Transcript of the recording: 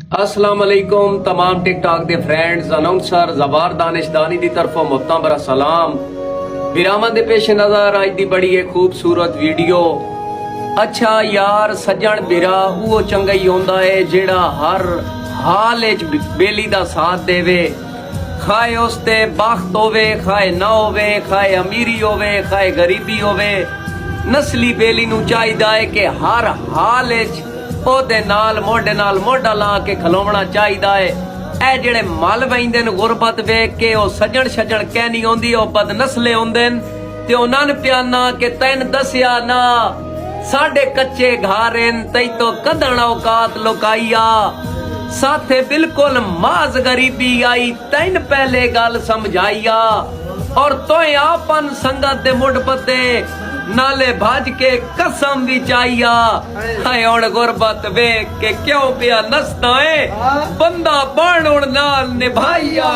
अस्सलाम वालेकुम तमाम टिकटॉक दे फ्रेंड्स अनाउंसर जबार दानिशदानी दी तरफों मुफ्ता बरा सलाम विरामा दे पेश नजर आज दी बड़ी एक खूबसूरत वीडियो। अच्छा यार सज्जन बिरा वो चंगा ही होंदा है जेड़ा हर हाल विच बेली दा साथ देवे, खाए उसते बख्त होवे खाए ना होवे, खाए अमीरी होवे खाए गरीबी होवे। नस्ली बेली नू चाहिदा है कि हर हाल विच ओदे नाल मोढा ला के खलोवना चाहिदा है। ए जेड़े मल वहिंदे न गुरबत वेख के ओ सज्जन छज्जन कहनी होंदी ओ बदनस्ले होंदे न ते उन्हां नूं प्याना कि तैन दसिया ना साडे कच्चे घर न तई तो कदण औकात लुकाईया साथे बिल्कुल माज गरीबी आई तैन पहले गल समझाईया और तोय आपन संगत दे मुड पते नाले भज के कसम भी चाहिया है हुण गुरबत वेख के क्यों पिया नसदा है बंदा बाण नाल निभाइया।